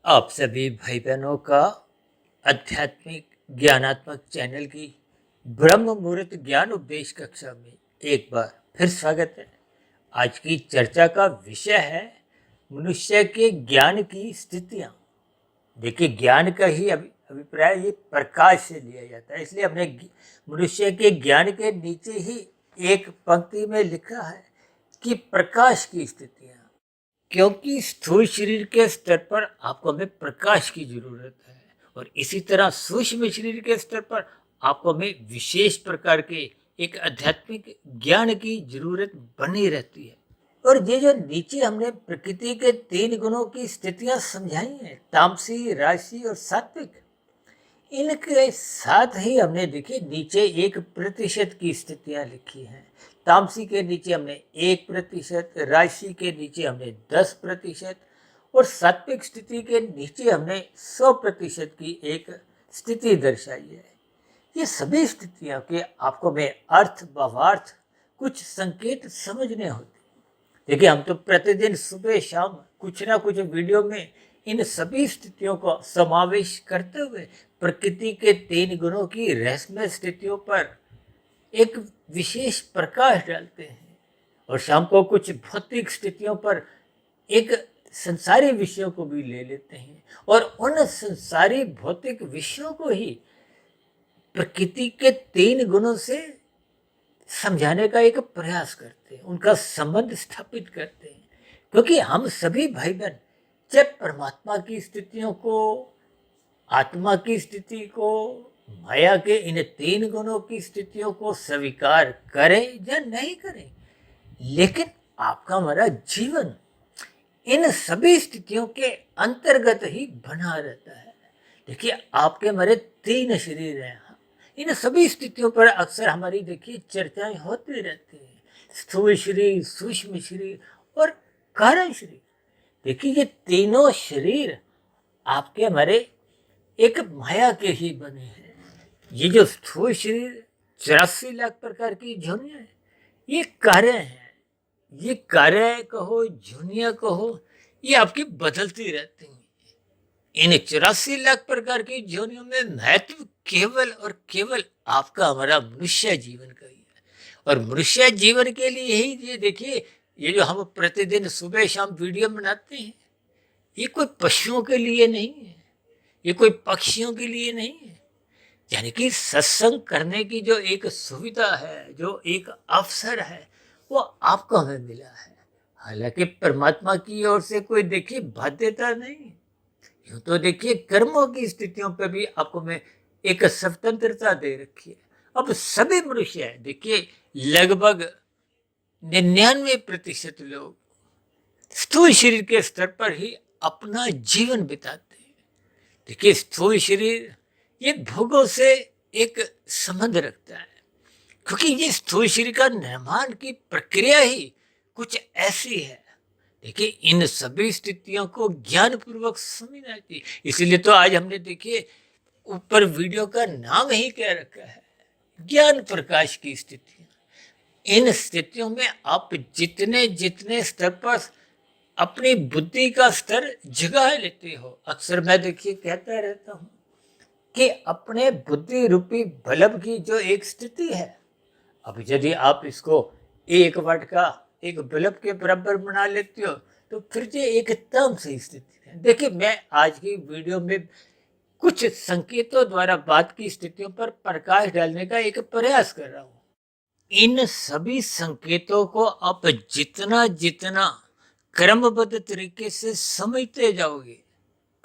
आप सभी भाई बहनों का आध्यात्मिक ज्ञानात्मक चैनल की ब्रह्म मुहूर्त ज्ञान उपदेश कक्षा में एक बार फिर स्वागत है। आज की चर्चा का विषय है मनुष्य के ज्ञान की स्थितियां। देखिए, ज्ञान का ही अभिप्राय ये प्रकाश से लिया जाता है, इसलिए हमने मनुष्य के ज्ञान के नीचे ही एक पंक्ति में लिखा है कि प्रकाश की स्थितियां, क्योंकि स्थूल शरीर के स्तर पर आपको हमें प्रकाश की जरूरत है और इसी तरह सूक्ष्म शरीर के स्तर पर आपको हमें विशेष प्रकार के एक आध्यात्मिक ज्ञान की जरूरत बनी रहती है। और ये जो नीचे हमने प्रकृति के 3 गुणों की स्थितियां समझाई हैं, तामसी, राजसी और सात्विक, इनके साथ ही हमने देखिए नीचे 1% की स्थितियां लिखी हैं। तामसी के नीचे हमने 1%, राशि के नीचे हमने 10% और सात्विक स्थिति के नीचे हमने 100% की एक स्थिति दर्शाई है। ये सभी स्थितियों के आपको में अर्थ भावार्थ कुछ संकेत समझने होते। देखिए, हम तो प्रतिदिन सुबह शाम कुछ ना कुछ वीडियो में इन सभी स्थितियों को समावेश करते हुए प्रकृति के 3 गुणों की रहस्यमय स्थितियों पर एक विशेष प्रकाश डालते हैं और शाम को कुछ भौतिक स्थितियों पर एक संसारी विषयों को भी ले लेते हैं और उन संसारी भौतिक विषयों को ही प्रकृति के 3 गुणों से समझाने का एक प्रयास करते हैं, उनका संबंध स्थापित करते हैं। क्योंकि हम सभी भाई बहन जब परमात्मा की स्थितियों को, आत्मा की स्थिति को, माया के इन 3 गुणों की स्थितियों को स्वीकार करें या नहीं करें, लेकिन आपका हमारा जीवन इन सभी स्थितियों के अंतर्गत ही बना रहता है। देखिए, आपके हमारे 3 शरीर हैं, इन सभी स्थितियों पर अक्सर हमारी देखिए चर्चाएं होती रहती हैं। स्थूल शरीर, सूक्ष्म शरीर और कारण शरीर। देखिए, ये तीनों शरीर आपके हमारे एक माया के ही बने हैं। ये जो स्थूल शरीर 84 लाख प्रकार की झुर्रियां हैं, ये कार्य हैं। ये कार्य कहो, झुर्रियां कहो, ये आपकी बदलती रहती हैं। इन 84 लाख प्रकार की झुर्रियों में महत्व केवल और केवल आपका हमारा मनुष्य जीवन का ही है। और मनुष्य जीवन के लिए ही ये देखिए, ये जो हम प्रतिदिन सुबह शाम वीडियो बनाते हैं, ये कोई पशुओं के लिए नहीं है, ये कोई पक्षियों के लिए नहीं है। यानी कि सत्संग करने की जो एक सुविधा है, जो एक अवसर है, वो आपको हमें मिला है। हालांकि परमात्मा की ओर से कोई देखिए बाध्यता नहीं। यूं तो देखिए कर्मों की स्थितियों पे भी आपको मैं एक स्वतंत्रता दे रखी है। अब सभी मनुष्य देखिए लगभग 99% लोग स्थूल शरीर के स्तर पर ही अपना जीवन बिताते हैं। देखिए, स्थूल शरीर ये भोगों से एक संबंध रखता है, क्योंकि ये स्थूल शरीर का निर्माण की प्रक्रिया ही कुछ ऐसी है। देखिए, इन सभी स्थितियों को ज्ञान पूर्वक समझना चाहिए। इसलिए तो आज हमने देखिए ऊपर वीडियो का नाम ही क्या रखा है, ज्ञान प्रकाश की स्थितियां। इन स्थितियों में आप जितने जितने स्तर पर अपनी बुद्धि का स्तर जगा लेते हो, अक्सर मैं देखिए कहता रहता हूं कि अपने बुद्धि रूपी बल्ब की जो एक स्थिति है, अब यदि आप इसको 1 वाट का एक बल्ब के बराबर बना लेते हो तो फिर ये एकदम सही स्थिति है। देखिए, मैं आज की वीडियो में कुछ संकेतों द्वारा बात की स्थितियों पर प्रकाश डालने का एक प्रयास कर रहा हूं। इन सभी संकेतों को आप जितना जितना क्रमबद्ध तरीके से समझते जाओगे,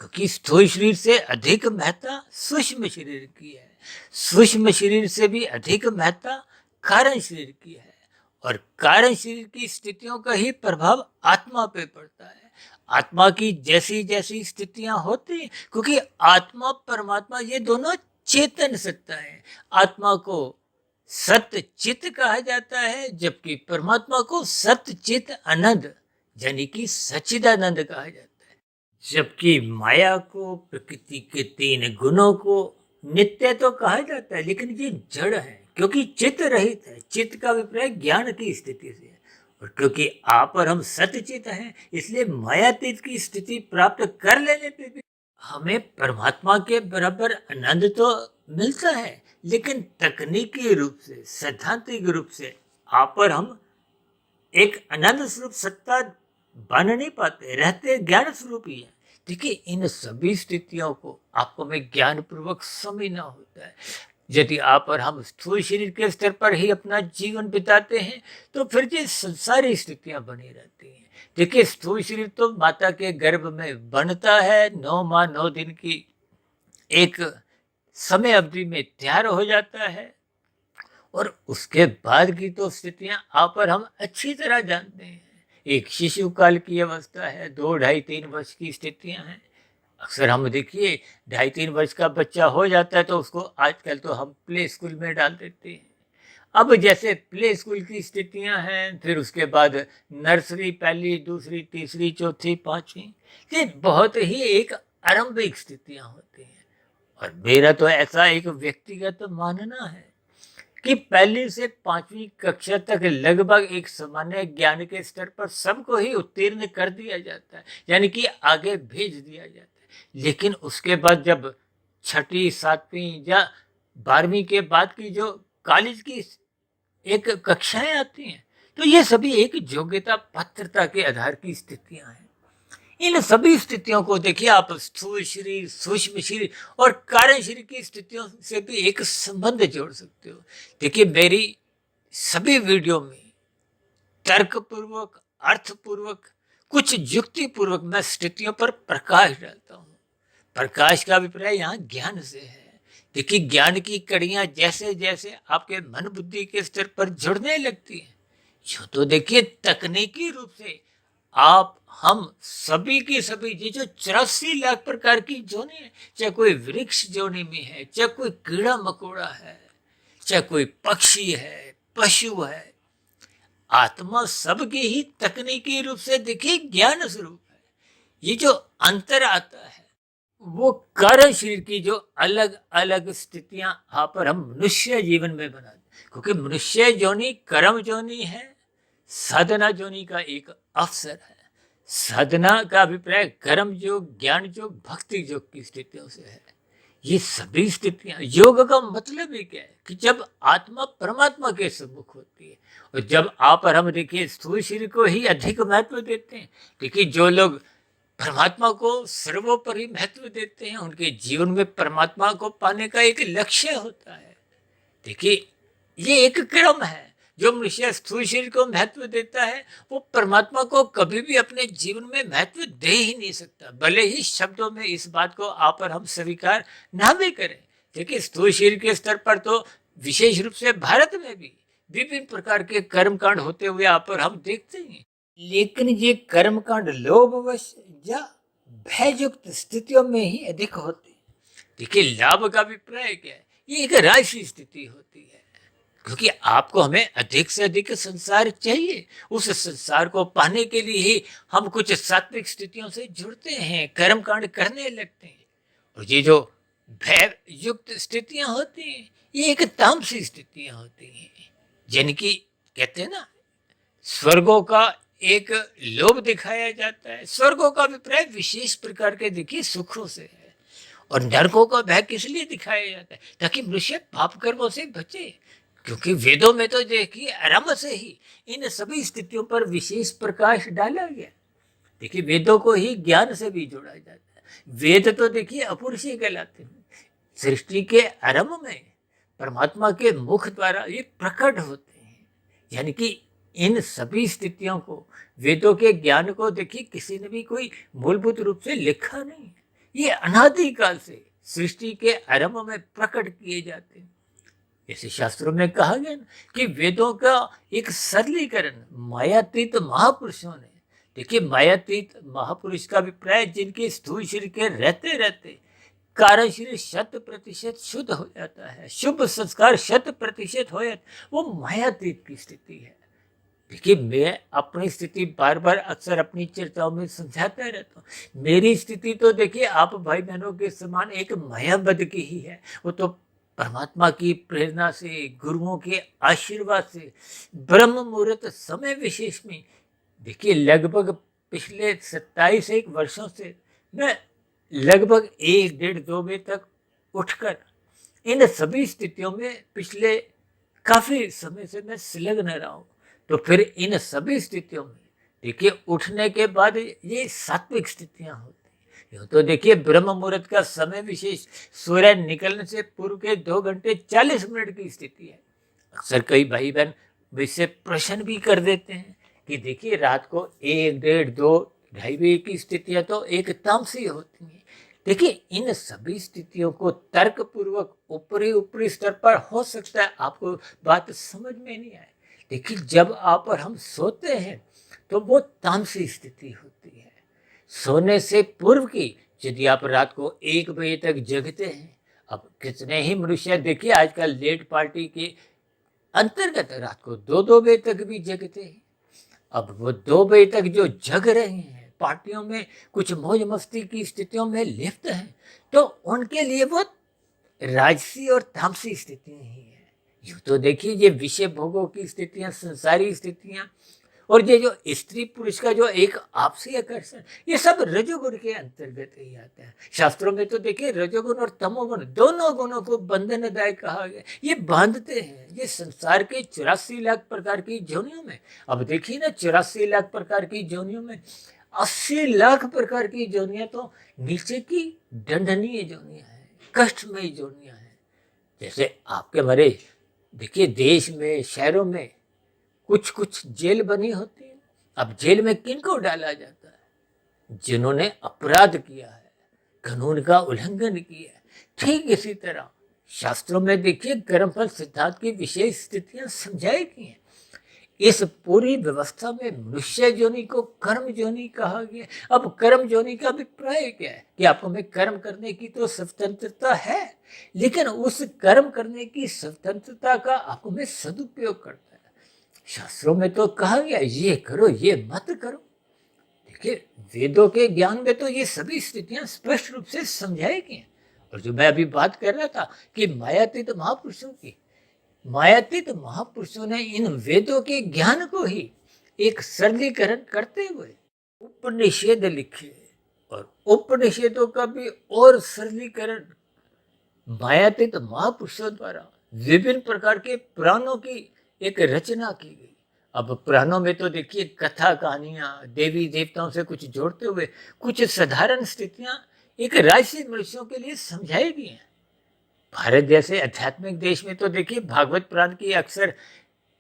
क्योंकि स्थूल शरीर से अधिक महत्ता सूक्ष्म शरीर की है, सूक्ष्म शरीर से भी अधिक महत्ता कारण शरीर की है और कारण शरीर की स्थितियों का ही प्रभाव आत्मा पे पड़ता है। आत्मा की जैसी जैसी स्थितियां होती हैं, क्योंकि आत्मा परमात्मा ये दोनों चेतन सत्ता है। आत्मा को सत्य चित्त कहा जाता है, जबकि परमात्मा को सत्य चित्त आनंद यानी कि सच्चिदानंद कहा जाता है। जबकि माया को, प्रकृति के 3 गुणों को नित्य तो कहा जाता है, लेकिन ये जड़ है, क्योंकि चित्त रहित है। चित्त का अभिप्राय ज्ञान की स्थिति से है और क्योंकि आप और हम सत्यचित हैं, इसलिए मायातीत की स्थिति प्राप्त कर लेने पे भी हमें परमात्मा के बराबर आनंद तो मिलता है, लेकिन तकनीकी रूप से, सैद्धांतिक रूप से आप और हम एक आनंद स्वरूप सत्ता बन नहीं पाते, रहते ज्ञान स्वरूप ही है। देखिए, इन सभी स्थितियों को आपको में ज्ञान पूर्वक समझना होता है। यदि आप और हम स्थूल शरीर के स्तर पर ही अपना जीवन बिताते हैं, तो फिर ये संसारी स्थितियां बनी रहती हैं। देखिए, स्थूल शरीर तो माता के गर्भ में बनता है, 9 माह 9 दिन की एक समय अवधि में तैयार हो जाता है, और उसके बाद की तो स्थितियां आप और हम अच्छी तरह जानते हैं। एक शिशु काल की अवस्था है, 2, 2.5, 3 वर्ष की स्थितियां हैं। अक्सर हम देखिए 2.5, 3 वर्ष का बच्चा हो जाता है तो उसको आजकल तो हम प्ले स्कूल में डाल देते हैं। अब जैसे प्ले स्कूल की स्थितियां हैं, फिर उसके बाद नर्सरी, पहली, दूसरी, तीसरी, चौथी, पांचवी, ये बहुत ही एक आरंभिक स्थितियां होती हैं। और मेरा तो ऐसा एक व्यक्तिगत मानना है कि पहली से 5वीं कक्षा तक लगभग एक सामान्य ज्ञान के स्तर पर सबको ही उत्तीर्ण कर दिया जाता है, यानी कि आगे भेज दिया जाता है। लेकिन उसके बाद जब 6ठी, 7वीं या 12वीं के बाद की जो कॉलेज की एक कक्षाएं आती हैं, तो ये सभी एक योग्यता पात्रता के आधार की स्थितियां हैं। इन सभी स्थितियों को देखिए, आप स्थूल शरीर, सूक्ष्म शरीर और कारण शरीर की स्थितियों से भी एक संबंध जोड़ सकते हो। देखिए, मेरी सभी वीडियो में तर्कपूर्वक, अर्थपूर्वक, कुछ युक्ति पूर्वक मैं स्थितियों पर प्रकाश डालता हूँ। प्रकाश का अभिप्राय यहाँ ज्ञान से है। देखिए, ज्ञान की कड़ियां जैसे जैसे आपके मन बुद्धि के स्तर पर जुड़ने लगती हैं, यूं तो देखिए तकनीकी रूप से आप हम सभी की सभी ये जो 84 लाख प्रकार की जोनी है, चाहे कोई वृक्ष जोनी में है, चाहे कोई कीड़ा मकोड़ा है, चाहे कोई पक्षी है, पशु है, आत्मा सबकी ही तकनीकी रूप से देखिए ज्ञान स्वरूप है। ये जो अंतर आता है वो कारण शरीर की जो अलग अलग स्थितियां आप और हम मनुष्य जीवन में बनाते, क्योंकि मनुष्य जोनी कर्म जोनी है, साधना जोनी का एक अवसर है। साधना का अभिप्राय कर्म योग, ज्ञान योग, भक्ति योग की स्थितियों से है। ये सभी स्थितियां, योग का मतलब ही क्या है कि जब आत्मा परमात्मा के सम्मुख होती है। और जब आप और हम देखिए स्थूल शरीर को ही अधिक महत्व देते हैं, देखिए जो लोग परमात्मा को सर्वोपरि महत्व देते हैं, उनके जीवन में परमात्मा को पाने का एक लक्ष्य होता है। देखिए, ये एक क्रम है। जो मनुष्य स्थूल शरीर को महत्व देता है, वो परमात्मा को कभी भी अपने जीवन में महत्व दे ही नहीं सकता, भले ही शब्दों में इस बात को आप और हम स्वीकार ना भी करें। देखिए, स्थूल शरीर के स्तर पर तो विशेष रूप से भारत में भी विभिन्न प्रकार के कर्मकांड होते हुए आप और हम देखते हैं। लेकिन ये कर्मकांड लोभवश या भययुक्त स्थितियों में ही अधिक होते हैं। देखिए, लाभ का अभिप्राय क्या है? ये एक राशि स्थिति होती है, क्योंकि आपको हमें अधिक से अधिक संसार चाहिए। उस संसार को पाने के लिए ही हम कुछ सात्विक स्थितियों से जुड़ते हैं, कर्मकांड करने लगते हैं। और ये जो भय युक्त स्थितियां होती हैं, ये एक तामसी स्थितियां होती हैं, जिनकी कहते हैं ना, स्वर्गों का एक लोभ दिखाया जाता है। स्वर्गों का अभिप्राय विशेष प्रकार के देखिए सुखों से है, और नरकों का भय किस लिए दिखाया जाता है? ताकि मनुष्य पाप कर्मों से बचे। क्योंकि वेदों में तो देखिए आरंभ से ही इन सभी स्थितियों पर विशेष प्रकाश डाला गया। देखिए, वेदों को ही ज्ञान से भी जोड़ा जाता है। वेद तो देखिए अपुरुषीय कहलाते हैं। सृष्टि के आरंभ में परमात्मा के मुख द्वारा ये प्रकट होते हैं, यानी कि इन सभी स्थितियों को, वेदों के ज्ञान को देखिए किसी ने भी कोई मूलभूत रूप से लिखा नहीं है। ये अनादिकाल से सृष्टि के आरंभ में प्रकट किए जाते हैं। जैसे शास्त्रों में कहा गया ना कि वेदों का एक सरलीकरण मायातीत महापुरुषों ने, देखिए मायातीत महापुरुष का अभिप्राय जिनके स्थूल शरीर के रहते रहते कारण शरीर 100% शुद्ध हो जाता है, शुभ संस्कार 100% हो जाता, वो मायातीत की स्थिति है। देखिए, मैं अपनी स्थिति बार बार अक्सर अपनी चर्चाओं में समझाता रहता हूँ। मेरी स्थिति तो देखिए आप भाई बहनों के समान एक मायाबद्ध की ही है। वो तो परमात्मा की प्रेरणा से, गुरुओं के आशीर्वाद से, ब्रह्म मुहूर्त समय विशेष में देखिए लगभग पिछले 27 एक वर्षों से मैं लगभग 1 डेढ़ 2 बजे तक उठकर इन सभी स्थितियों में पिछले काफी समय से मैं संलग्न रहा हूँ। तो फिर इन सभी स्थितियों में देखिए उठने के बाद ये सात्विक स्थितियां होती हैं। यूँ तो देखिए ब्रह्म मुहूर्त का समय विशेष सूर्य निकलने से पूर्व के 2 घंटे 40 मिनट की स्थिति है। अक्सर कई भाई बहन मुझसे प्रश्न भी कर देते हैं कि देखिए रात को 1 डेढ़ 2 ढाई बजे की स्थितियां तो एक तामसी होती हैं। देखिए इन सभी स्थितियों को तर्क पूर्वक ऊपरी ऊपरी स्तर पर हो सकता है आपको बात समझ में नहीं आए। देखिए जब आप और हम सोते हैं तो वो तामसी स्थिति होती है। सोने से पूर्व की यदि आप रात को 1 बजे तक जगते हैं, अब कितने ही मनुष्य देखिए आजकल लेट पार्टी के अंतर्गत रात को 2 2 बजे तक भी जगते हैं। अब वो 2 बजे तक जो जग रहे हैं पार्टियों में कुछ मौज मस्ती की स्थितियों में लिप्त हैं, तो उनके लिए वो राजसी और तामसी स्थितियां ही है। यूँ तो देखिए ये विषय भोगों की स्थितियां, संसारी स्थितियां और ये जो स्त्री पुरुष का जो एक आपसी आकर्षण, ये सब रजोगुण के अंतर्गत ही आता है। शास्त्रों में तो देखिए रजोगुण और तमोगुण दोनों गुणों को बंधनदायक कहा गया। ये बांधते हैं ये संसार के 84 लाख प्रकार की जोनियों में। अब देखिए ना 84 लाख प्रकार की जोनियों में 80 लाख प्रकार की जोनियां तो नीचे की दंडनीय जोनियां हैं, कष्टमयी जोनियां हैं। जैसे आपके हमारे देखिए देश में शहरों में कुछ कुछ जेल बनी होती है। अब जेल में किनको डाला जाता है? जिन्होंने अपराध किया है, कानून का उल्लंघन किया है। ठीक इसी तरह शास्त्रों में देखिए कर्मफल सिद्धांत की विशेष स्थितियां समझाई गई हैं। इस पूरी व्यवस्था में मनुष्य जोनि को कर्म जोनि कहा गया। अब कर्म जोनि का अभिप्राय क्या है कि आपको में कर्म करने की तो स्वतंत्रता है, लेकिन उस कर्म करने की स्वतंत्रता का आपको में सदुपयोग करता है। शास्त्रों में तो कहा गया ये करो ये मत करो। देखिए वेदों के ज्ञान में तो ये सभी स्थितियां स्पष्ट रूप से समझाई गई हैं। और जो मैं अभी बात कर रहा था कि मायातीत महापुरुषों की, मायातीत महापुरुषों ने इन वेदों के ज्ञान को ही एक सरलीकरण करते हुए उपनिषद लिखे और उपनिषदों का भी और सरलीकरण मायातीत महापुरुषों द्वारा विभिन्न प्रकार के पुराणों की एक रचना की गई। अब पुराणों में तो देखिए कथा कहानियां देवी देवताओं से कुछ जोड़ते हुए कुछ साधारण स्थितियां एक राजसी मनुष्यों के लिए समझाई गई हैं। भारत जैसे आध्यात्मिक देश में तो देखिए भागवत पुराण की अक्सर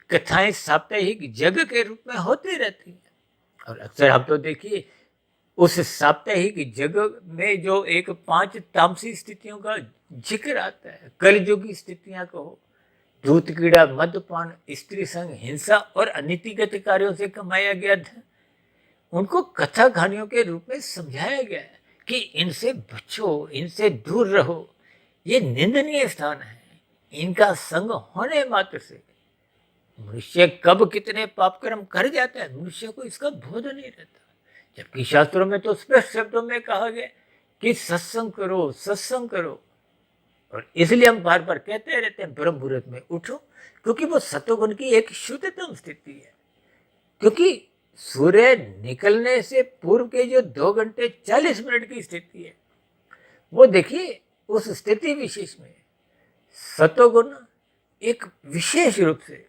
कथाएं साप्ताहिक जग के रूप में होती रहती हैं। और अक्सर हम तो देखिए उस साप्ताहिक जग में जो एक 5 तामसी स्थितियों का जिक्र आता है, कलयुग की स्थितियां कहो, दूत कीड़ा मद्यपान स्त्री संग हिंसा और अनीतिगत कार्यों से कमाया गया धन, उनको कथा कहानियों के रूप में समझाया गया है कि इनसे बचो, इनसे दूर रहो, ये निंदनीय स्थान है। इनका संग होने मात्र से मनुष्य कब कितने पाप कर्म कर जाता है मनुष्य को इसका बोध नहीं रहता। जबकि शास्त्रों में तो स्पष्ट शब्दों में कहा गया कि सत्संग करो, सत्संग करो। और इसलिए हम बार बार कहते रहते हैं ब्रह्म मुहूर्त में उठो, क्योंकि वो सतोगुण की एक शुद्धतम स्थिति है। क्योंकि सूर्य निकलने से पूर्व के जो 2 घंटे 40 मिनट की स्थिति है, वो देखिए उस स्थिति विशेष में सतोगुण एक विशेष रूप से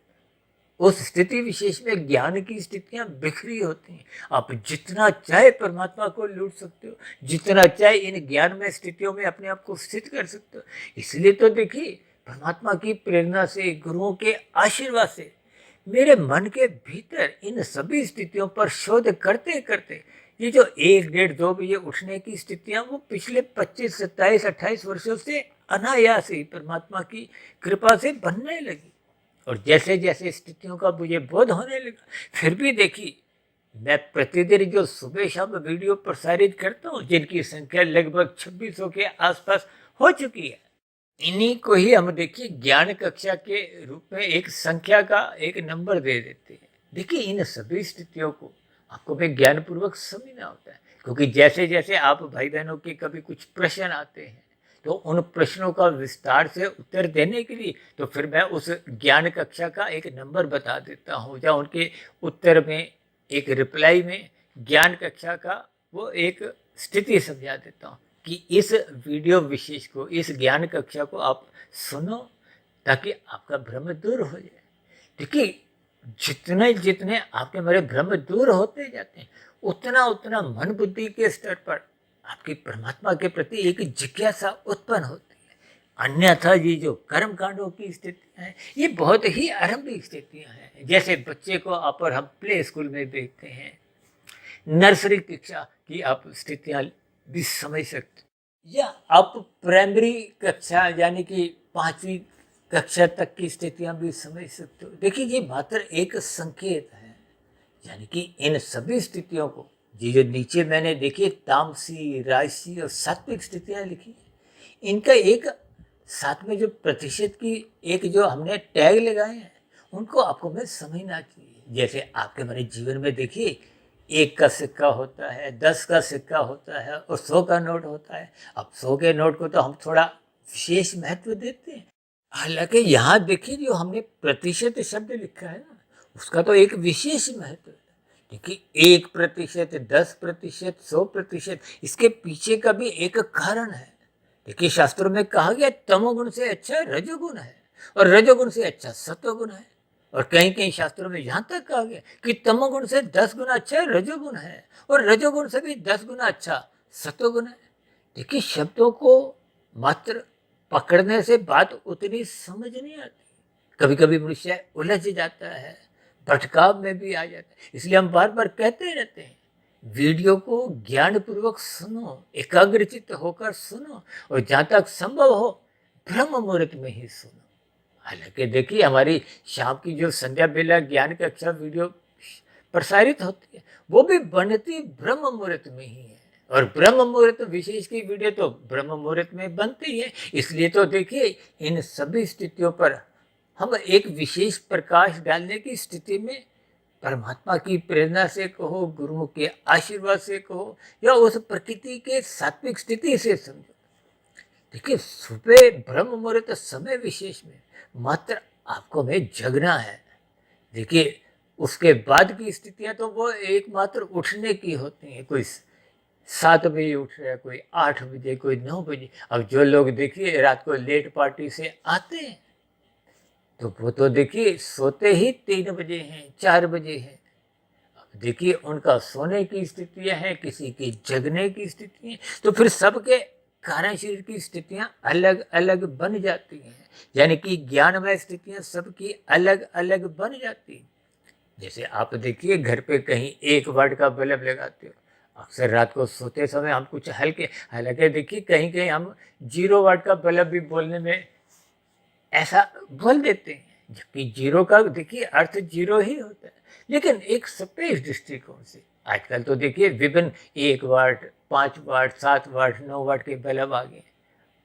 उस स्थिति विशेष में ज्ञान की स्थितियां बिखरी होती हैं। आप जितना चाहे परमात्मा को लूट सकते हो, जितना चाहे इन ज्ञान में स्थितियों में अपने आप को स्थित कर सकते हो। इसलिए तो देखिए परमात्मा की प्रेरणा से, गुरुओं के आशीर्वाद से मेरे मन के भीतर इन सभी स्थितियों पर शोध करते करते ये जो 1 डेढ़ 2 बजे उठने की स्थितियां वो पिछले 25 27 28 वर्षों से अनायास ही परमात्मा की कृपा से बनने लगी। और जैसे जैसे स्थितियों का मुझे बोध होने लगा, फिर भी देखिए मैं प्रतिदिन जो सुबह शाम वीडियो प्रसारित करता हूँ जिनकी संख्या लगभग 2600 के आसपास हो चुकी है, इन्हीं को ही हम देखिए ज्ञान कक्षा के रूप में एक संख्या का एक नंबर दे देते हैं। देखिए इन सभी स्थितियों को आपको मैं ज्ञानपूर्वक समझना होता है, क्योंकि जैसे जैसे आप भाई बहनों के कभी कुछ प्रश्न आते हैं तो उन प्रश्नों का विस्तार से उत्तर देने के लिए तो फिर मैं उस ज्ञान कक्षा का एक नंबर बता देता हूँ, या उनके उत्तर में एक रिप्लाई में ज्ञान कक्षा का वो एक स्थिति समझा देता हूँ, कि इस वीडियो विशेष को, इस ज्ञान कक्षा को आप सुनो ताकि आपका भ्रम दूर हो जाए। देखिए, जितने जितने आपके मेरे भ्रम दूर होते जाते हैं, उतना उतना मन बुद्धि के स्तर पर आपकी परमात्मा के प्रति एक जिज्ञासा उत्पन्न होती है। अन्यथा ये जो कर्म कांडों की स्थितियाँ हैं, ये बहुत ही आरंभिक स्थितियाँ हैं। जैसे बच्चे को आप और हम प्ले स्कूल में देखते हैं, नर्सरी कक्षा की आप स्थितियाँ भी समझ सकते, या आप प्राइमरी कक्षा यानी कि 5वीं कक्षा तक की स्थितियां भी समझ सकते हो। देखिए, ये मात्र एक संकेत है, यानी कि इन सभी स्थितियों को, ये जो नीचे मैंने देखिए तामसी, राजसी और सात्विक स्थितियां लिखी, इनका एक साथ में जो प्रतिशत की एक जो हमने टैग लगाए हैं, उनको आपको मैं समझना चाहिए। जैसे आपके हमारे जीवन में देखिए, 1 का सिक्का होता है, 10 का सिक्का होता है और 100 का नोट होता है। अब 100 के नोट को तो हम थोड़ा विशेष महत्व देते हैं। हालांकि यहाँ देखिए, जो हमने प्रतिशत शब्द लिखा है ना, उसका तो एक विशेष महत्व है। देखिए, 1%, 10%, 100%, इसके पीछे का भी एक कारण है। देखिए, शास्त्रों में कहा गया तमोगुण से अच्छा रजोगुण है और रजोगुण से अच्छा सत्वगुण है। और कहीं कहीं शास्त्रों में यहाँ तक कहा गया कि तमोगुण से 10 गुना अच्छा रजोगुण है और रजोगुण से भी 10 गुना अच्छा सत्वगुण है। देखिए, शब्दों को मात्र पकड़ने से बात उतनी समझ नहीं आती। कभी कभी मनुष्य उलझ जाता है, भटकाव में भी आ जाता है। इसलिए हम बार बार कहते रहते हैं, वीडियो को ज्ञानपूर्वक सुनो, एकाग्रचित्त होकर सुनो और जहाँ तक संभव हो ब्रह्म मुहूर्त में ही सुनो। हालांकि देखिए, हमारी शाम की जो संध्या बेला ज्ञान कक्षा वीडियो प्रसारित होती है, वो भी बनती ब्रह्म मुहूर्त में ही है। और ब्रह्म मुहूर्त विशेष की वीडियो तो ब्रह्म मुहूर्त में बनती है। इसलिए तो देखिए, इन सभी स्थितियों पर हम एक विशेष प्रकाश डालने की स्थिति में परमात्मा की प्रेरणा से कहो, गुरुओं के आशीर्वाद से कहो, या उस प्रकृति के सात्विक स्थिति से समझो। देखिए, सुबह ब्रह्म मुहूर्त समय विशेष में मात्र आपको में जगना है। देखिए, उसके बाद की स्थितियां तो वो एकमात्र उठने की होती हैं। कोई 7 बजे उठ रहा है, कोई 8 बजे, कोई 9 बजे। अब जो लोग देखिए रात को लेट पार्टी से आते हैं, तो वो तो देखिए सोते ही 3 बजे हैं, 4 बजे हैं। अब देखिए, उनका सोने की स्थितियां हैं, किसी की जगने की स्थितियां, तो फिर सबके कारण शरीर की स्थितियां अलग अलग बन जाती हैं। यानी कि ज्ञानमय स्थितियां सबकी अलग अलग बन जाती हैं। जैसे आप देखिए, घर पे कहीं 1 वाट का बल्ब लगाते हो, अक्सर रात को सोते समय हम कुछ हल्के, हालांकि देखिए कहीं कहीं हम 0 वाट का बल्ब भी बोलने में ऐसा बोल देते हैं, जबकि 0 का देखिए अर्थ 0 ही होता है। लेकिन एक सापेक्ष दृष्टिकोण से आजकल तो देखिए विभिन्न 1 वाट, 5 वाट, 7 वाट, 9 वाट के बल्ब आ गए।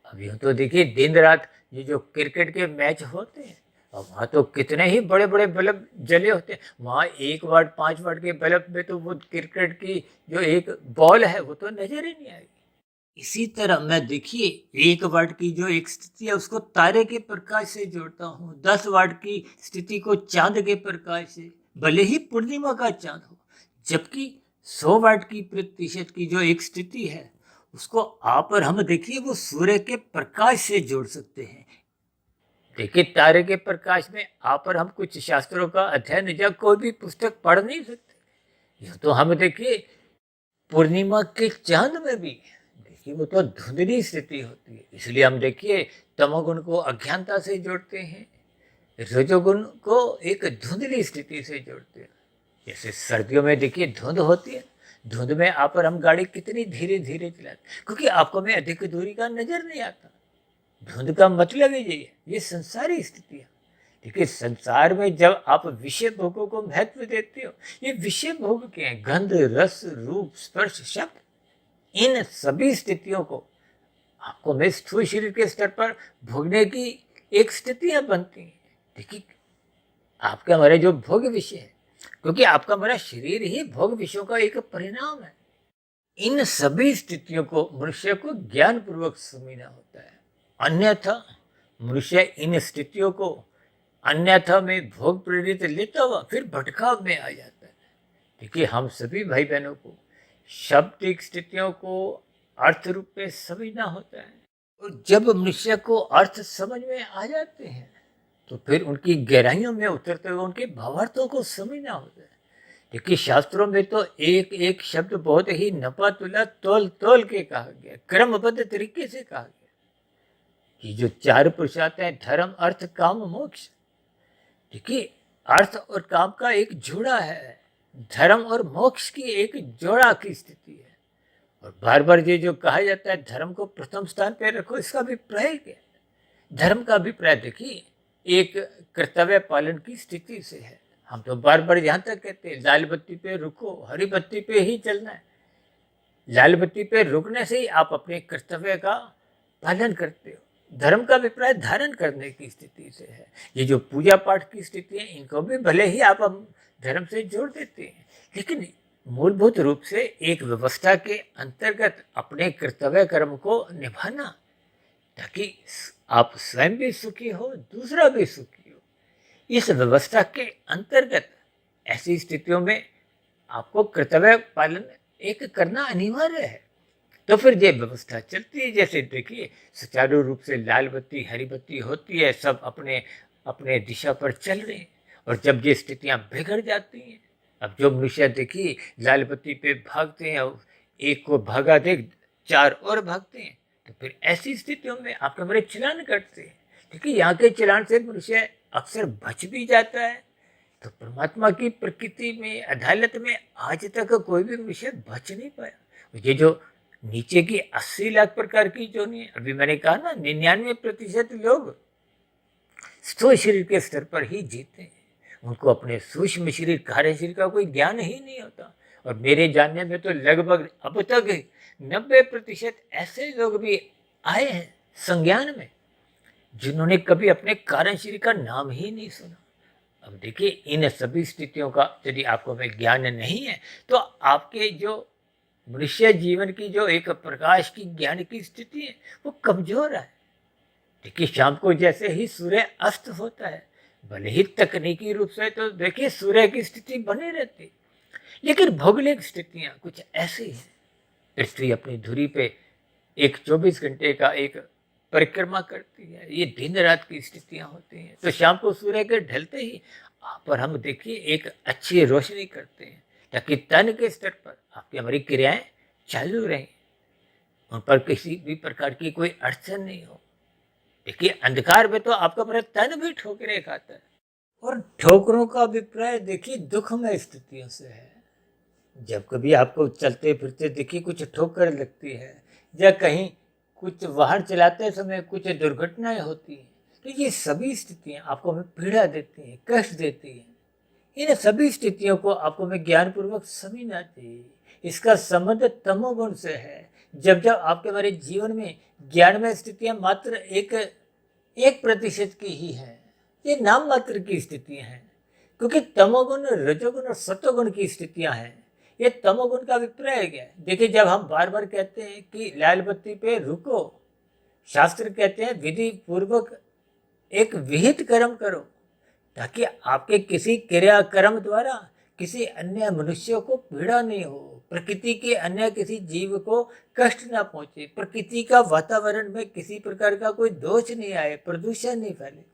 अभी तो देखिए दिन रात ये जो क्रिकेट के मैच होते हैं, और वहाँ तो कितने ही बड़े बड़े बल्ब जले होते हैं। वहाँ 1 वाट, 5 वाट के बल्ब में तो वो क्रिकेट की जो एक बॉल है वो तो नजर ही नहीं आएगी। इसी तरह मैं देखिए 1 वाट की जो एक स्थिति है उसको तारे के प्रकाश से जोड़ता हूँ, 10 वाट की स्थिति को चांद के प्रकाश से, भले ही पूर्णिमा का चांद हो। जबकि 100 वाट की प्रतिशत की जो एक स्थिति है, उसको आप और हम देखिए वो सूर्य के प्रकाश से जोड़ सकते हैं। देखिए, तारे के प्रकाश में आप और हम कुछ शास्त्रों का अध्ययन या कोई भी पुस्तक पढ़ नहीं सकते। यह तो हम देखिए पूर्णिमा के चांद में भी देखिए वो तो धुंधली स्थिति होती है। इसलिए हम देखिए तमोगुण को अज्ञानता से जोड़ते हैं, रजोगुण को एक धुंधली स्थिति से जोड़ते हैं। जैसे सर्दियों में देखिए धुंध होती है, धुंध में आप और हम गाड़ी कितनी धीरे धीरे चलाते, क्योंकि आपको में अधिक दूरी का नजर नहीं आता। धुंध का मतलब ही यही है, ये संसारी स्थिति है। देखिए, संसार में जब आप विषय भोगों को महत्व देते हो, ये विषय भोग क्या है? गंध, रस, रूप, स्पर्श, शब्द, इन सभी स्थितियों को आपको में स्थूल शरीर के स्तर पर भोगने की एक स्थितियां बनती हैं। देखिए, आपके हमारे जो भोग विषय है, क्योंकि आपका हमारा शरीर ही भोग विषयों का एक परिणाम है। इन सभी स्थितियों को मनुष्य को ज्ञान पूर्वक समझना होता है। अन्यथा मनुष्य इन स्थितियों को अन्यथा में भोग प्रेरित लेता हुआ फिर भटकाव में आ जाता है। देखिए, हम सभी भाई बहनों को शाब्दिक स्थितियों को अर्थ रूप में समझना होता है। और जब मनुष्य को अर्थ समझ में आ जाते हैं तो फिर उनकी गहराइयों में उतरते हुए उनके भावार्थों को समझना होता है। देखिए शास्त्रों में तो एक एक शब्द बहुत ही नपा तुला तोल तोल के कहा गया, क्रमबद्ध तरीके से कहा गया कि जो चार पुरुषार्थ हैं, धर्म अर्थ काम मोक्ष। देखिए अर्थ और काम का एक जोड़ा है, धर्म और मोक्ष की एक जोड़ा की स्थिति है। और बार बार ये जो कहा जाता है धर्म को प्रथम स्थान पर रखो, इसका अभिप्राय क्या है? धर्म का अभिप्राय देखिए एक कर्तव्य पालन की स्थिति से है। हम तो बार बार यहाँ तक कहते हैं लाल बत्ती पे रुको, हरी बत्ती पे ही चलना है। लाल बत्ती पे रुकने से ही आप अपने कर्तव्य का पालन करते हो। धर्म का अभिप्राय धारण करने की स्थिति से है। ये जो पूजा पाठ की स्थिति है इनको भी भले ही आप धर्म से जोड़ देते हैं, लेकिन मूलभूत रूप से एक व्यवस्था के अंतर्गत अपने कर्तव्य कर्म को निभाना, ताकि आप स्वयं भी सुखी हो, दूसरा भी सुखी हो। इस व्यवस्था के अंतर्गत ऐसी स्थितियों में आपको कर्तव्य पालन एक करना अनिवार्य है। तो फिर ये व्यवस्था चलती है। जैसे देखिए सुचारू रूप से लाल बत्ती हरी बत्ती होती है, सब अपने अपने दिशा पर चल रहे हैं। और जब ये स्थितियां बिगड़ जाती हैं, अब जो मनुष्य देखिए लाल बत्ती पे भागते हैं और एक को भागा देख चार और भागते हैं, तो फिर ऐसी स्थितियों में आपके हमारे चलान कटते हैं। देखिए यहाँ के चलान से मनुष्य अक्सर बच भी जाता है। तो परमात्मा की प्रकृति में अदालत में आज तक कोई भी मनुष्य बच नहीं पाया। ये जो नीचे की 80 लाख प्रकार की जो नहीं, अभी मैंने कहा ना 99% लोग स्थूल शरीर के स्तर पर ही जीते हैं। उनको अपने सूक्ष्म शरीर कार्य शरीर का कोई ज्ञान ही नहीं होता। और मेरे जानने में तो लगभग अब तक 90% ऐसे लोग भी आए हैं संज्ञान में जिन्होंने कभी अपने कारण शरीर का नाम ही नहीं सुना। अब देखिए इन सभी स्थितियों का यदि आपको में ज्ञान नहीं है तो आपके जो मनुष्य जीवन की जो एक प्रकाश की ज्ञान की स्थिति है वो कमजोर है। देखिए शाम को जैसे ही सूर्य अस्त होता है, भले ही तकनीकी रूप से तो देखिए सूर्य की स्थिति बनी रहती, लेकिन भौगोलिक स्थितियां कुछ ऐसी हैं। पृथ्वी अपनी धुरी पे एक 24 घंटे का एक परिक्रमा करती है, ये दिन रात की स्थितियां होती हैं। तो शाम को सूर्य के ढलते ही आप पर हम देखिए एक अच्छी रोशनी करते हैं, ताकि तन के स्तर पर आपकी हमारी क्रियाएं चालू रहें, उन पर किसी भी प्रकार की कोई अड़चन नहीं हो। देखिए अंधकार में तो आपका मेरा तन भी ठोकरें खाता है। और ठोकरों का अभिप्राय देखिए दुखमय स्थितियों से है। जब कभी आपको चलते फिरते देखिए कुछ ठोकर लगती है या कहीं कुछ वाहन चलाते समय कुछ दुर्घटनाएं होती हैं, तो ये सभी स्थितियां आपको हमें पीड़ा देती हैं, कष्ट देती हैं। इन सभी स्थितियों को आपको हमें ज्ञानपूर्वक समझना चाहिए। इसका संबंध तमोगुण से है। जब जब आपके हमारे जीवन में ज्ञान में स्थितियां मात्र 1% की ही है, ये नाम मात्र की स्थितियां हैं, क्योंकि तमोगुण रजोगुण और सतोगुण की स्थितियां हैं। ये तमोगुण का अभिप्राय क्या है? देखिए जब हम बार बार कहते हैं कि लाल बत्ती पे रुको, शास्त्र कहते हैं विधि पूर्वक एक विहित कर्म करो, ताकि आपके किसी क्रियाकर्म द्वारा किसी अन्य मनुष्य को पीड़ा नहीं हो, प्रकृति के अन्य किसी जीव को कष्ट ना पहुंचे, प्रकृति का वातावरण में किसी प्रकार का कोई दोष नहीं आए, प्रदूषण नहीं फैले।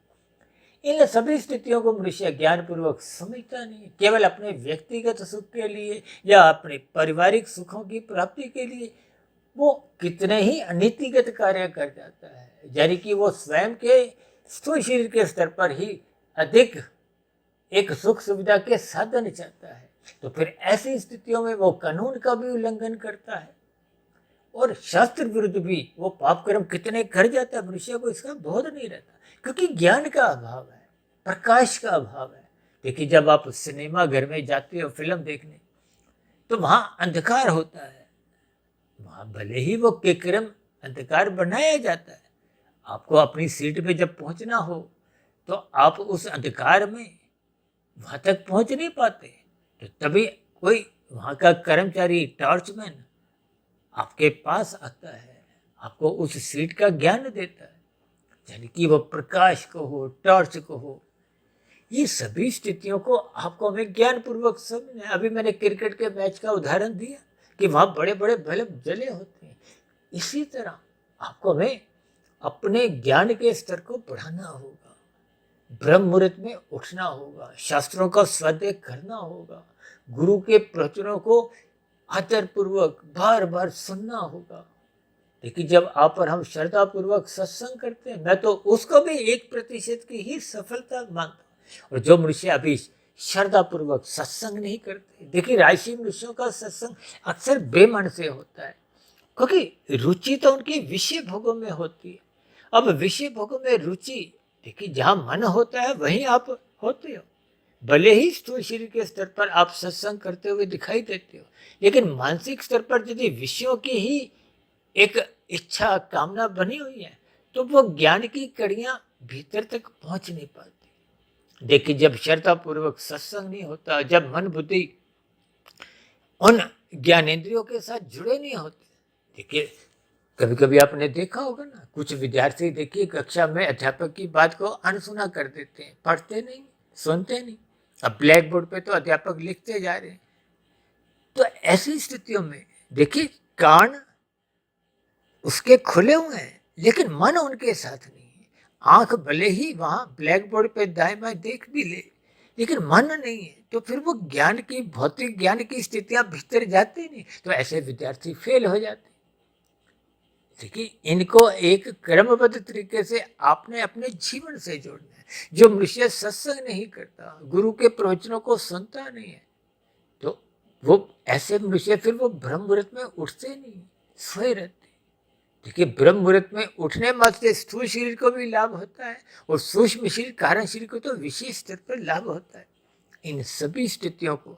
इन सभी स्थितियों को मनुष्य ज्ञान पूर्वक समझता नहीं, केवल अपने व्यक्तिगत सुख के लिए या अपने पारिवारिक सुखों की प्राप्ति के लिए वो कितने ही अनीतिगत कार्य कर जाता है, यानी कि वो स्वयं के स्थूल शरीर के स्तर पर ही अधिक एक सुख सुविधा के साधन चाहता है। तो फिर ऐसी स्थितियों में वो कानून का भी उल्लंघन करता है और शास्त्र विरुद्ध भी वो पाप कर्म कितने कर जाता है, मनुष्य को इसका बोध नहीं रहता, क्योंकि ज्ञान का अभाव है, प्रकाश का अभाव है। देखिए जब आप सिनेमा घर में जाते हो फिल्म देखने, तो वहां अंधकार होता है। वहां भले ही वो कृत्रिम अंधकार बनाया जाता है, आपको अपनी सीट पे जब पहुंचना हो तो आप उस अंधकार में वहां तक पहुंच नहीं पाते, तो तभी कोई वहां का कर्मचारी टॉर्चमैन आपके पास आता है, आपको उस सीट का ज्ञान देता है, यानी कि वो प्रकाश को हो, टॉर्च को हो। ये सभी स्थितियों को आपको हमें ज्ञान पूर्वक समझना है। अभी मैंने क्रिकेट के मैच का उदाहरण दिया कि वहां बड़े बड़े बल्ब जले होते हैं, इसी तरह आपको हमें अपने ज्ञान के स्तर को बढ़ाना होगा, ब्रह्म मुहूर्त में उठना होगा, शास्त्रों का स्वाध्याय करना होगा, गुरु के प्रवचनों को आदर पूर्वक बार बार सुनना होगा। लेकिन जब आप और हम श्रद्धा पूर्वक सत्संग करते हैं, मैं तो उसको भी 1% की ही सफलता मानता हूँ। और जो मनुष्य अभी श्रद्धा पूर्वक सत्संग नहीं करते, देखिए राशि मनुष्यों का सत्संग अक्सर बेमन से होता है, क्योंकि रुचि तो उनकी विषय भोगों में होती है। अब विषय भोगों में रुचि, देखिए जहाँ मन होता है वहीं आप होते हो। भले ही स्थूल शरीर के स्तर पर आप सत्संग करते हुए दिखाई देते हो, लेकिन मानसिक स्तर पर यदि विषयों की ही एक इच्छा कामना बनी हुई है, तो वो ज्ञान की कड़ियां भीतर तक पहुंच नहीं पाती। देखिए जब श्रद्धा पूर्वक सत्संग नहीं होता, जब मन बुद्धि उन ज्ञानेंद्रियों के साथ जुड़े नहीं होते, देखिए कभी कभी आपने देखा होगा ना, कुछ विद्यार्थी देखिए कक्षा में अध्यापक की बात को अनसुना कर देते हैं, पढ़ते नहीं, सुनते नहीं। अब ब्लैक बोर्ड पे तो अध्यापक लिखते जा रहे हैं। तो ऐसी स्थितियों में देखिए कान उसके खुले हुए हैं, लेकिन मन उनके साथ नहीं है। आंख भले ही वहां ब्लैक बोर्ड पे दाएं बाएं देख भी ले, लेकिन मन नहीं है, तो फिर वो ज्ञान की, भौतिक ज्ञान की स्थितियां भीतर जाती नहीं, तो ऐसे विद्यार्थी फेल हो जाते। देखिए इनको एक क्रमबद्ध तरीके से आपने अपने जीवन से जोड़ना है। जो मनुष्य सत्संग नहीं करता, गुरु के प्रवचनों को सुनता नहीं है, तो वो ऐसे मनुष्य फिर वो ब्रह्म मुहूर्त में उठते नहीं, सोए रहते। देखिए ब्रह्म मुहूर्त में उठने मात्र से स्थूल शरीर को भी लाभ होता है, और सूक्ष्म शरीर, कारण शरीर को तो विशेष स्तर पर लाभ होता है। इन सभी स्थितियों को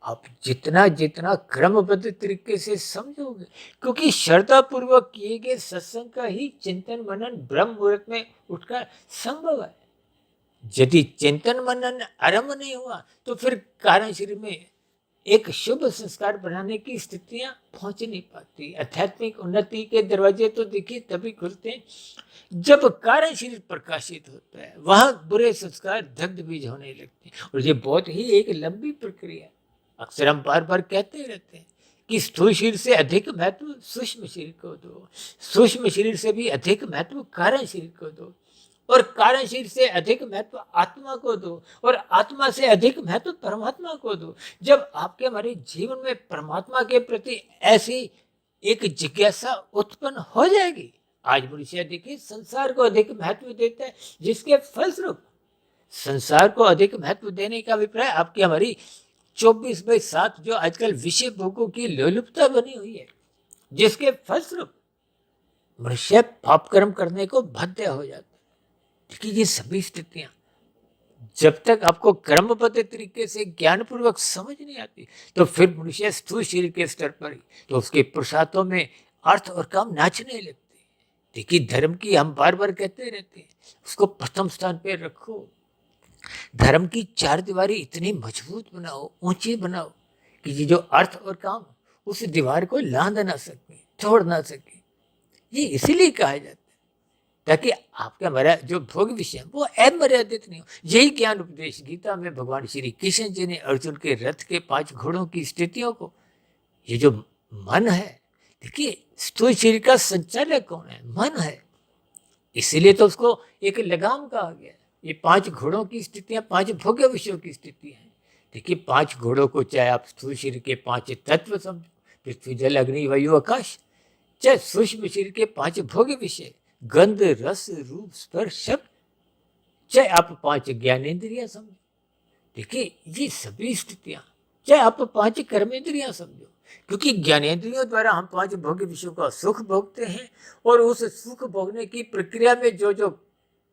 आप जितना जितना क्रमबद्ध तरीके से समझोगे, क्योंकि श्रद्धा पूर्वक किए गए सत्संग का ही चिंतन मनन ब्रह्म मुहूर्त में उठकर संभव है। यदि चिंतन मनन आरंभ नहीं हुआ, तो फिर कारण शरीर में एक शुभ संस्कार बनाने की स्थितियां पहुंच नहीं पाती। आध्यात्मिक उन्नति के दरवाजे तो देखिए तभी खुलते हैं जब कारण शरीर प्रकाशित होता है, वहां बुरे संस्कार दग्ध बीज होने लगते हैं। और ये बहुत ही एक लंबी प्रक्रिया है। अक्सर हम बार बार कहते रहते हैं कि स्थूल शरीर से अधिक महत्व सूक्ष्म शरीर को दो, सूक्ष्म शरीर से भी अधिक महत्व कारण शरीर को दो, और कारण शरीर से अधिक महत्व आत्मा को दो, और आत्मा से अधिक महत्व परमात्मा को दो। जब आपके हमारे जीवन में परमात्मा के प्रति ऐसी एक जिज्ञासा उत्पन्न हो जाएगी, आज मनुष्य देखिए संसार को अधिक महत्व देता है, जिसके फलस्वरूप संसार को अधिक महत्व देने का अभिप्राय आपकी हमारी 24/7 जो आजकल विषय भोगों की लोलुपता बनी हुई है, जिसके फलस्वरूप मनुष्य पाप कर्म करने को बाध्य हो जाता है। देखिए ये सभी स्थितियां जब तक आपको क्रमबद्ध तरीके से ज्ञानपूर्वक समझ नहीं आती, तो फिर मनुष्य स्थूल शरीर के स्तर पर ही, तो उसके पुरुषार्थों में अर्थ और काम नाचने लगते। देखिए धर्म की हम बार बार कहते रहते हैं, उसको प्रथम स्थान पर रखो। धर्म की चार दीवारी इतनी मजबूत बनाओ, ऊंची बनाओ, कि ये जो अर्थ और काम उस दीवार को लांद ना सके, तोड़ ना सके। ये इसीलिए कहा जाता है ताकि आपका हमारा जो भोग विषय वो अमर्यादित नहीं हो। यही ज्ञान उपदेश गीता में भगवान श्री कृष्ण जी ने अर्जुन के रथ के 5 घोड़ों की स्थितियों को, ये जो मन है, देखिए स्थूल शरीर का संचालक कौन है? मन है। इसीलिए तो उसको एक लगाम कहा गया। ये 5 घोड़ों की स्थितियां 5 भोग्य विषयों की स्थिति है। देखिए 5 घोड़ों को चाहे आप स्थूल शरीर के 5 तत्व समझो, पृथ्वी जल अग्नि वायु आकाश, चाहे सूक्ष्म शरीर के 5 भोग्य विषय, गंध रस रूप स्पर्श शब्द, चाहे आप 5 ज्ञानेंद्रियां समझो। देखिए ये सभी स्थितियां, चाहे आप 5 कर्मेंद्रियां समझो, क्योंकि ज्ञानेंद्रियों द्वारा हम 5 भोग्य विषयों का सुख भोगते हैं, और उस सुख भोगने की प्रक्रिया में जो जो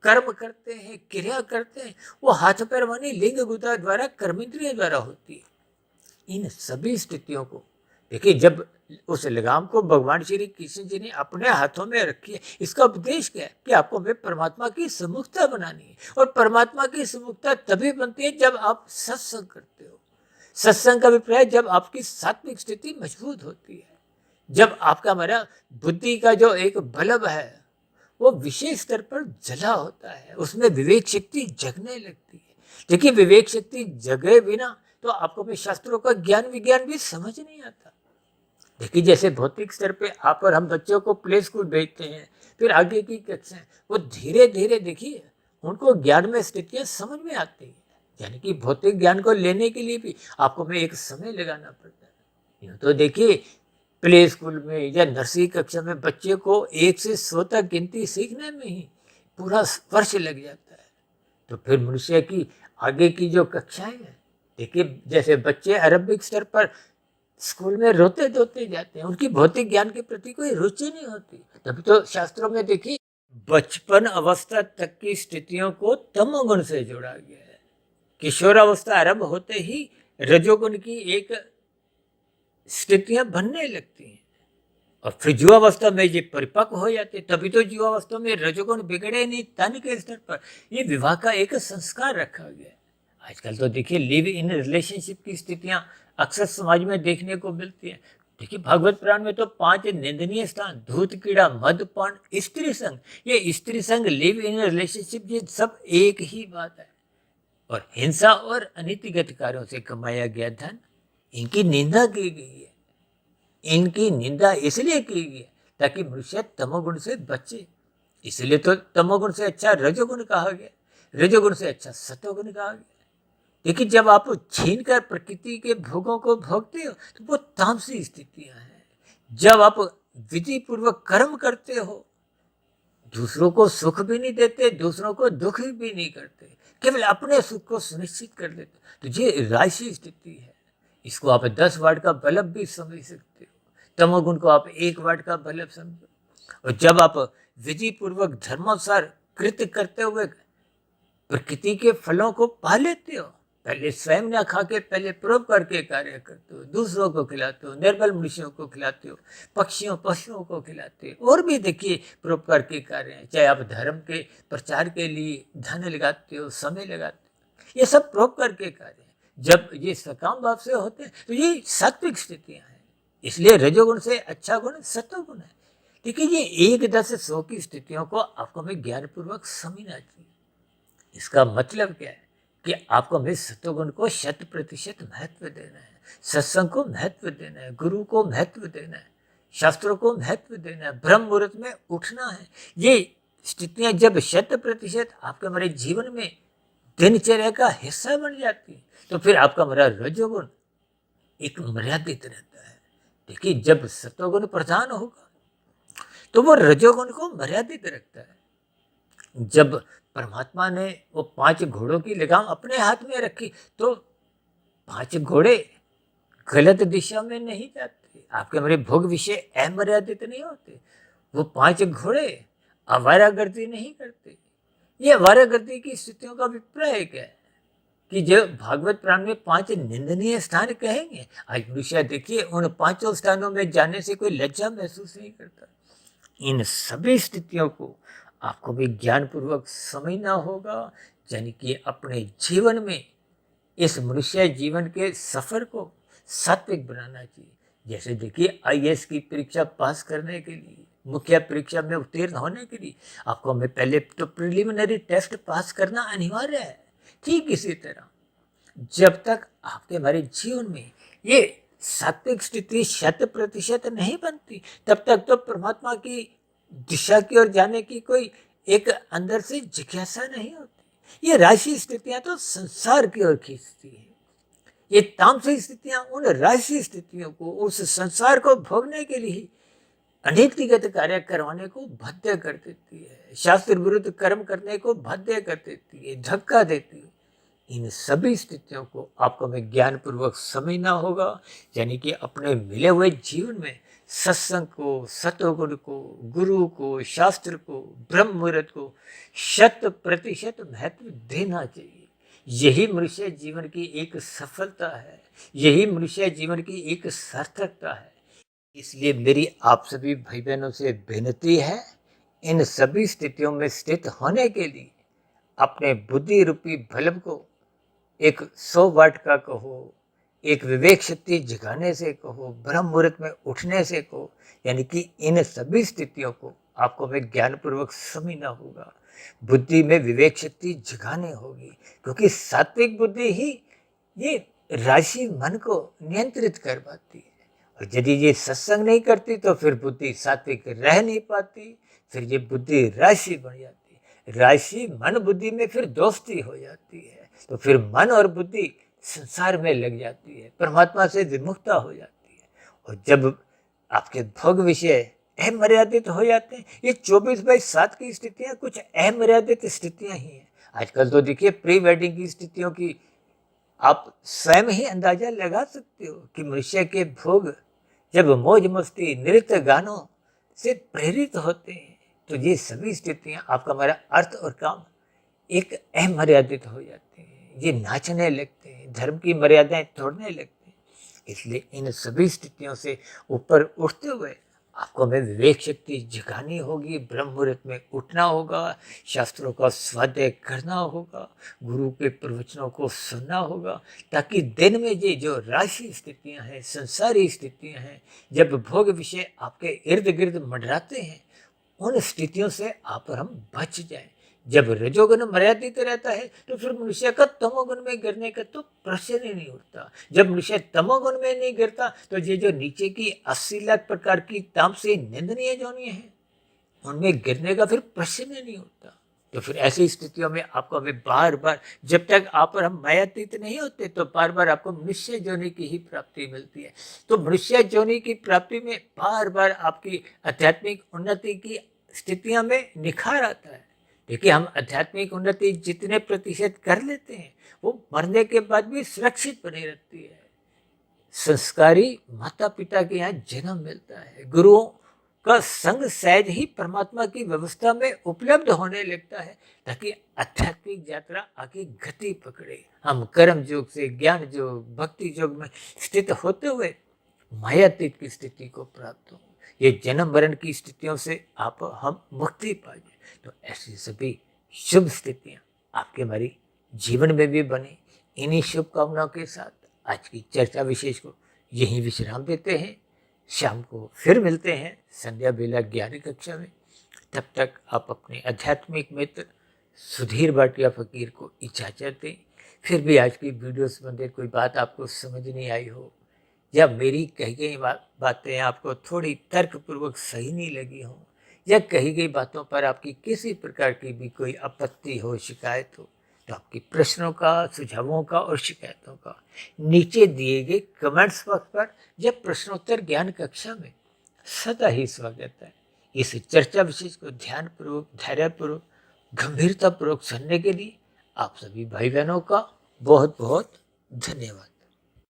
कर्म करते हैं, क्रिया करते हैं, वो हाथ पैर वाणी लिंग गुदा द्वारा कर्मेंद्रियों द्वारा होती है। इन सभी स्थितियों को देखिए जब उस लगाम को भगवान श्री कृष्ण जी ने अपने हाथों में रखी है, इसका उपदेश क्या है कि आपको हमें परमात्मा की सम्मुखता बनानी है। और परमात्मा की सम्मुखता तभी बनती है जब आप सत्संग करते हो। सत्संग का अभिप्राय जब आपकी सात्विक स्थिति मजबूत होती है, जब आपका हमारा बुद्धि का जो एक बल्ब है वो विशेष स्तर पर जला होता है, उसमें विवेक शक्ति जगने लगती है। देखिए विवेक शक्ति जगे बिना तो आपको अपने शास्त्रों का ज्ञान विज्ञान भी समझ नहीं आता। देखिए जैसे भौतिक स्तर पे आप और हम बच्चों को प्ले स्कूल भेजते हैं, फिर आगे की कक्षाएं, वो धीरे धीरे देखिए उनको ज्ञान में स्थितियां समझ में आती है। यानी कि भौतिक ज्ञान को लेने के लिए भी आपको में एक समय लगाना पड़ता है। यूँ तो देखिए प्ले स्कूल में या नर्सरी कक्षा में बच्चे को 1 से 100 तक गिनती सीखने में ही पूरा वर्ष लग जाता है। तो फिर मनुष्य की आगे की जो कक्षाएं हैं, देखिए जैसे बच्चे आरंभिक स्तर पर स्कूल में रोते धोते जाते हैं, उनकी भौतिक ज्ञान के प्रति कोई रुचि नहीं होती। तभी तो शास्त्रों में देखिए बचपन अवस्था तक की स्थितियों को तमोगुण से जोड़ा गया है। किशोरावस्था आरंभ होते ही रजोगुण की एक स्थितियां बनने लगती हैं और फिर युवावस्था में ये परिपक्व हो जाते, तभी तो युवावस्था में रजोगुण बिगड़े नहीं, तन के स्तर पर ये विवाह का एक संस्कार रखा गया है। आजकल तो देखिए लिव इन रिलेशनशिप की स्थितियां अक्सर समाज में देखने को मिलती है। देखिए भागवत पुराण में तो 5 निंदनीय स्थान, धूत कीड़ा, मदपान, स्त्री संग, ये स्त्री संग, लिव इन रिलेशनशिप, ये सब एक ही बात है। और हिंसा और अनीतिगत कार्यों से कमाया गया धन, इनकी निंदा की गई है। इनकी निंदा इसलिए की गई है ताकि मनुष्य तमोगुण से बचे। इसलिए तो तमोगुण से अच्छा रजोगुण कहा गया, रजोगुण से अच्छा सतोगुण कहा गया। देखिए जब आप छीन कर प्रकृति के भोगों को भोगते हो तो वो तामसी स्थितियां हैं। जब आप विधि पूर्वक कर्म करते हो, दूसरों को सुख भी नहीं देते, दूसरों को दुख भी नहीं करते, केवल अपने सुख को सुनिश्चित कर लेते, तो ये राशि स्थिति है। इसको आप 10 वाट का बल्ब भी समझ सकते हो, तमोगुण को आप 1 वाट का बल्ब समझो। और जब आप विधि पूर्वक धर्मानुसार कृत्य करते हुए प्रकृति के फलों को पा लेते हो, पहले स्वयं ना खा के पहले परोपकार के कार्य करते हो, दूसरों को खिलाते हो, निर्बल मनुष्यों को खिलाते हो, पक्षियों पशुओं को खिलाते हो, और भी देखिए परोपकार के कार्य हैं। चाहे आप धर्म के प्रचार के लिए धन लगाते हो, समय लगाते हो, ये सब परोपकार के कार्य हैं। जब ये सकाम भाव से होते हैं तो ये सात्विक स्थितियां हैं। इसलिए रजोगुण से अच्छा गुण सत्वगुण है। देखिए ये 1, 10, 100 की स्थितियों को आपको हमें ज्ञानपूर्वक समझना चाहिए। इसका मतलब क्या है कि आपको हमें सत्वगुण को 100% महत्व देना है, सत्संग को महत्व देना है, गुरु को महत्व देना है, शास्त्रों को महत्व देना है, ब्रह्म मुहूर्त में उठना है। ये स्थितियां जब 100% आपके हमारे जीवन में दिनचर्या का हिस्सा बन जाती है तो फिर आपका हमारा रजोगुण एक मर्यादित रहता है। देखिए जब सत्वगुण प्रधान होगा तो वो रजोगुण को मर्यादित रखता है। जब परमात्मा ने वो 5 घोड़ों की लगाम अपने हाथ में रखी तो 5 घोड़े गलत दिशा में नहीं जाते, आपके हमारे भोग विषय अमर्यादित नहीं होते। वो 5 घोड़े आवारागर्दी नहीं करते। ये आवारागर्दी की स्थितियों का अभिप्राय क्या है कि जो भागवत पुराण में 5 निंदनीय स्थान कहेंगे, आज मनुष्य देखिए उन 5 स्थानों में जाने से कोई लज्जा महसूस नहीं करता। इन सभी स्थितियों को आपको भी ज्ञानपूर्वक समझना होगा, यानी कि अपने जीवन में इस मनुष्य जीवन के सफर को सात्विक बनाना चाहिए। जैसे देखिए आईएएस की परीक्षा पास करने के लिए, मुख्य परीक्षा में उत्तीर्ण होने के लिए आपको हमें पहले तो प्रिलिमिनरी टेस्ट पास करना अनिवार्य है। ठीक इसी तरह जब तक आपके हमारे जीवन में ये सात्विक स्थिति 100% नहीं बनती, तब तक तो परमात्मा की दिशा की ओर जाने की कोई एक अंदर से जिज्ञासा नहीं होती। ये राशि स्थितियां तो संसार की ओर खींचती है। ये तामसिक स्थितियां उन राशि स्थितियों को, उस संसार को भोगने के लिए अनीतिगत कार्य करवाने को बाध्य कर देती है, शास्त्र विरुद्ध कर्म करने को बाध्य कर देती है, धक्का देती है। इन सभी स्थितियों को आपको हमें ज्ञानपूर्वक समझना होगा, यानी कि अपने मिले हुए जीवन में सत्संग को, सतोगुण को, गुरु को, शास्त्र को, ब्रह्म मुहूर्त को 100% महत्व देना चाहिए। यही मनुष्य जीवन की एक सफलता है, यही मनुष्य जीवन की एक सार्थकता है। इसलिए मेरी आप सभी भाई बहनों से विनती है, इन सभी स्थितियों में स्थित होने के लिए अपने बुद्धि रूपी बल्ब को एक 100 वाट का कहो, एक विवेक शक्ति जगाने से कहो, ब्रह्म मुहूर्त में उठने से कहो, यानी कि इन सभी स्थितियों को आपको हमें ज्ञानपूर्वक समझना होगा, बुद्धि में विवेक शक्ति जगानी होगी, क्योंकि सात्विक बुद्धि ही ये राशि मन को नियंत्रित कर पाती है। और यदि ये सत्संग नहीं करती तो फिर बुद्धि सात्विक रह नहीं पाती, फिर ये बुद्धि राशि बन जाती है। राशि मन बुद्धि में फिर दोस्ती हो जाती है, तो फिर मन और बुद्धि संसार में लग जाती है, परमात्मा से विमुखता हो जाती है। और जब आपके भोग विषय अमर्यादित हो जाते हैं, ये 24/7 की स्थितियां कुछ अमर्यादित स्थितियां ही हैं। आजकल तो देखिए प्री वेडिंग की स्थितियों की आप स्वयं ही अंदाजा लगा सकते हो कि मनुष्य के भोग जब मौज मस्ती नृत्य गानों से प्रेरित होते हैं, तो ये सभी स्थितियां आपका हमारा अर्थ और काम एक अमर्यादित हो जाते हैं। ये नाचने लगते हैं, धर्म की मर्यादाएं तोड़ने लगते हैं। इसलिए इन सभी स्थितियों से ऊपर उठते हुए आपको हमें विवेक शक्ति जगानी होगी, ब्रह्म मुहूर्त में उठना होगा, शास्त्रों का स्वाध्याय करना होगा, गुरु के प्रवचनों को सुनना होगा, ताकि दिन में ये जो राशि स्थितियां हैं, संसारी स्थितियां हैं, जब भोग विषय आपके इर्द गिर्द मंडराते हैं, उन स्थितियों से आप और हम बच जाएं। जब रजोगुण मर्यादित रहता है तो फिर मनुष्य का तमोगुण में गिरने का तो प्रश्न ही नहीं उठता। जब मनुष्य तमोगुण में नहीं गिरता तो ये जो नीचे की 80 लाख प्रकार की तामसी निंदनीय जोनियां हैं, उनमें गिरने का फिर प्रश्न ही नहीं उठता। तो फिर ऐसी स्थितियों में आपको हमें बार बार, जब तक आप और हम मायातीत नहीं होते, तो बार बार आपको मनुष्य जोनि की ही प्राप्ति मिलती है। तो मनुष्य जोनि की प्राप्ति में बार बार आपकी आध्यात्मिक उन्नति की स्थितियों में निखार आता है। देखिए, हम आध्यात्मिक उन्नति जितने प्रतिशत कर लेते हैं, वो मरने के बाद भी सुरक्षित बनी रहती है। संस्कारी माता पिता के यहाँ जन्म मिलता है, गुरुओं का संग सहज ही परमात्मा की व्यवस्था में उपलब्ध होने लगता है, ताकि आध्यात्मिक यात्रा आगे गति पकड़े। हम कर्म योग से ज्ञान योग, भक्ति योग में स्थित होते हुए मायातीत की स्थिति को प्राप्त हो, ये जन्म मरण की स्थितियों से आप हम मुक्ति पाए। तो ऐसी सभी शुभ स्थितियां आपके हमारी जीवन में भी बने। इन्हीं शुभकामनाओं के साथ आज की चर्चा विशेष को यहीं विश्राम देते हैं। शाम को फिर मिलते हैं संध्या बेला 11 कक्षा में। तब तक आप अपने आध्यात्मिक मित्र सुधीर भाटिया फकीर को इजाज़त दें। फिर भी आज की वीडियो संबंधित कोई बात आपको समझ नहीं आई हो, या मेरी कही गई बातें आपको थोड़ी तर्कपूर्वक सही नहीं लगी हो, या कही गई बातों पर आपकी किसी प्रकार की भी कोई आपत्ति हो, शिकायत हो, तो आपके प्रश्नों का, सुझावों का और शिकायतों का नीचे दिए गए कमेंट्स बॉक्स पर या प्रश्नोत्तर ज्ञान कक्षा में सदा ही स्वागत है। इस चर्चा विशेष को ध्यानपूर्वक, धैर्यपूर्वक, गंभीरतापूर्वक सुनने के लिए आप सभी भाई बहनों का बहुत बहुत धन्यवाद।